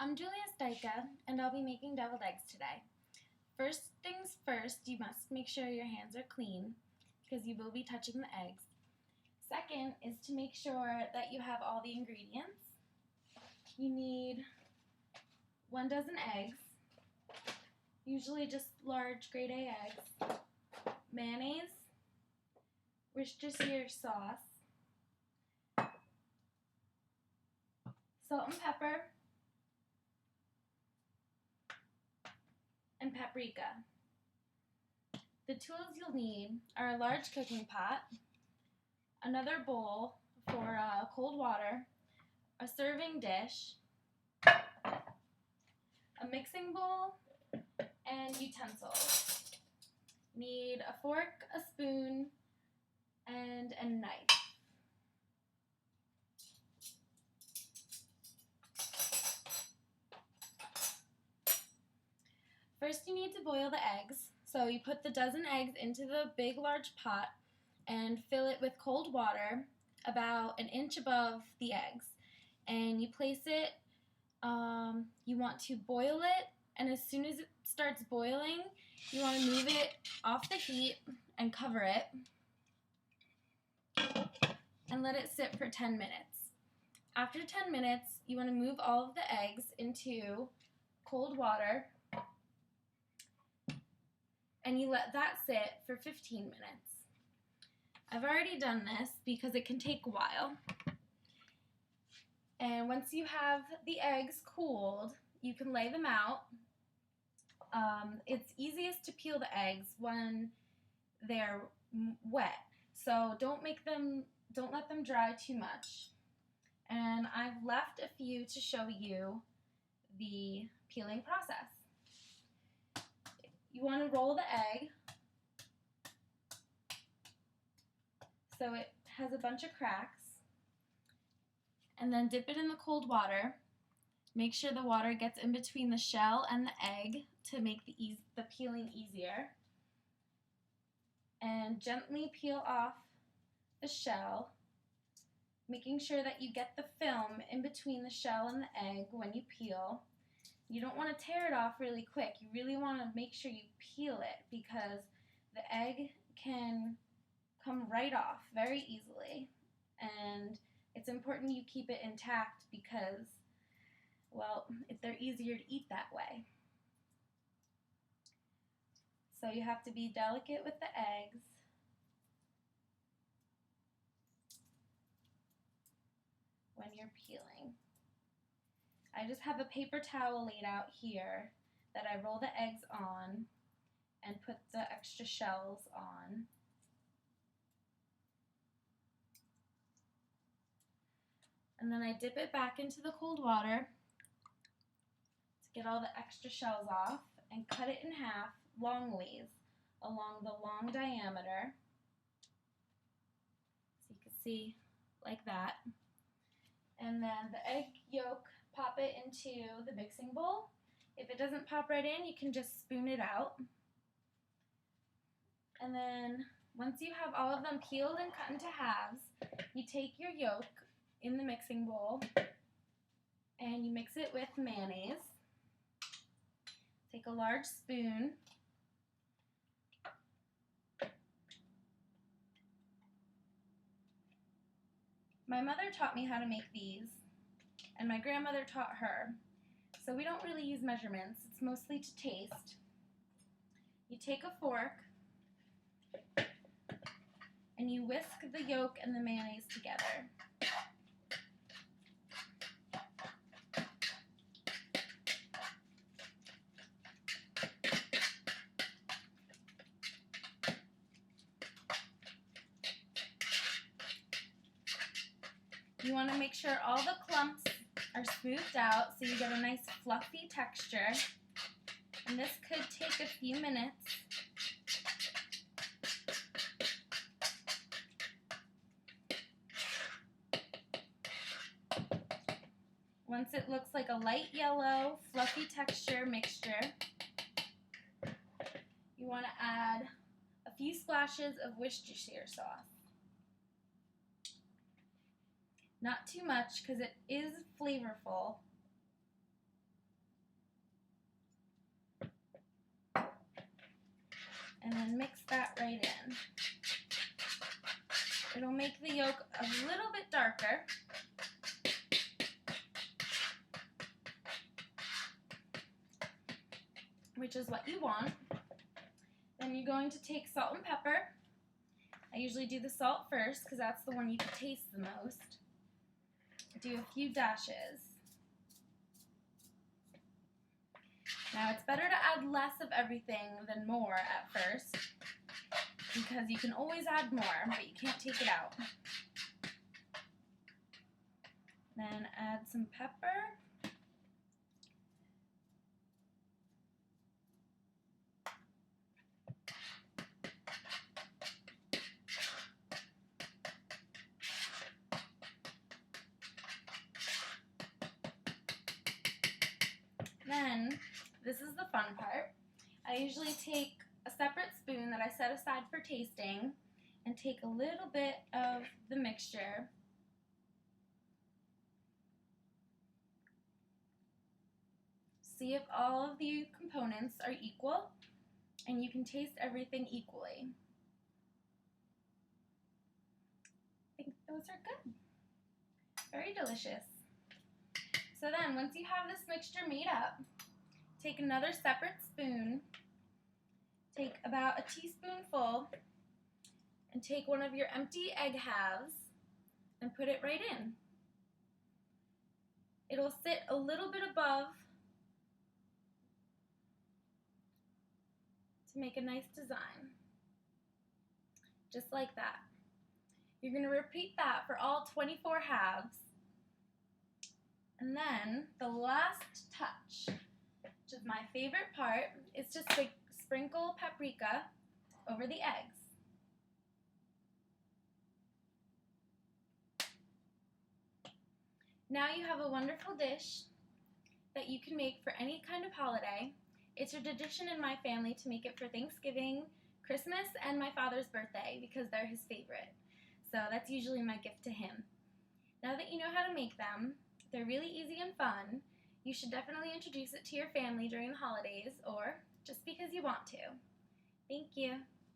I'm Julia Styka, and I'll be making deviled eggs today. First things first, you must make sure your hands are clean because you will be touching the eggs. Second is to make sure that you have all the ingredients. You need 1 dozen eggs, usually just large grade A eggs, mayonnaise, Worcestershire sauce, salt and pepper, and paprika. The tools you'll need are a large cooking pot, another bowl for cold water, a serving dish, a mixing bowl, and utensils. Need a fork, a spoon, and a knife. First you need to boil the eggs. So you put the dozen eggs into the big large pot and fill it with cold water about an inch above the eggs. And you place it, you want to boil it, and as soon as it starts boiling, you want to move it off the heat and cover it and let it sit for 10 minutes. After 10 minutes, you want to move all of the eggs into cold water and you let that sit for 15 minutes. I've already done this because it can take a while. And once you have the eggs cooled, you can lay them out. It's easiest to peel the eggs when they're wet, so don't let them dry too much. And I've left a few to show you the peeling process. You want to roll the egg so it has a bunch of cracks, and then dip it in the cold water. Make sure the water gets in between the shell and the egg to make the peeling easier. And gently peel off the shell, making sure that you get the film in between the shell and the egg when you peel. You don't want to tear it off really quick. You really want to make sure you peel it because the egg can come right off very easily. And it's important you keep it intact because, well, they're easier to eat that way. So you have to be delicate with the eggs. When you're peeling. I just have a paper towel laid out here that I roll the eggs on and put the extra shells on. And then I dip it back into the cold water to get all the extra shells off and cut it in half long ways along the long diameter. So you can see like that. And then the egg yolk, pop it into the mixing bowl. If it doesn't pop right in, you can just spoon it out. And then once you have all of them peeled and cut into halves, you take your yolk in the mixing bowl and you mix it with mayonnaise. Take a large spoon. My mother taught me how to make these, and my grandmother taught her. So we don't really use measurements. It's mostly to taste. You take a fork and you whisk the yolk and the mayonnaise together. You want to make sure all the clumps are smoothed out so you get a nice fluffy texture. And this could take a few minutes. Once it looks like a light yellow, fluffy texture mixture, you want to add a few splashes of Worcestershire sauce. Not too much because it is flavorful. and then mix that right in. It'll make the yolk a little bit darker. Which is what you want. Then you're going to take salt and pepper. I usually do the salt first because that's the one you can taste the most. Do a few dashes. Now it's better to add less of everything than more at first because you can always add more, but you can't take it out. Then add some pepper. Then, this is the fun part. I usually take a separate spoon that I set aside for tasting and take a little bit of the mixture. See if all of the components are equal, and you can taste everything equally. I think those are good. Very delicious. So then, once you have this mixture made up, take another separate spoon, take about a teaspoonful, and take one of your empty egg halves and put it right in. It'll sit a little bit above to make a nice design. Just like that. You're going to repeat that for all 24 halves. And then the last touch, which is my favorite part, is to sprinkle paprika over the eggs. Now you have a wonderful dish that you can make for any kind of holiday. It's a tradition in my family to make it for Thanksgiving, Christmas, and my father's birthday because they're his favorite. So that's usually my gift to him. Now that you know how to make them, they're really easy and fun. You should definitely introduce it to your family during the holidays or just because you want to. Thank you.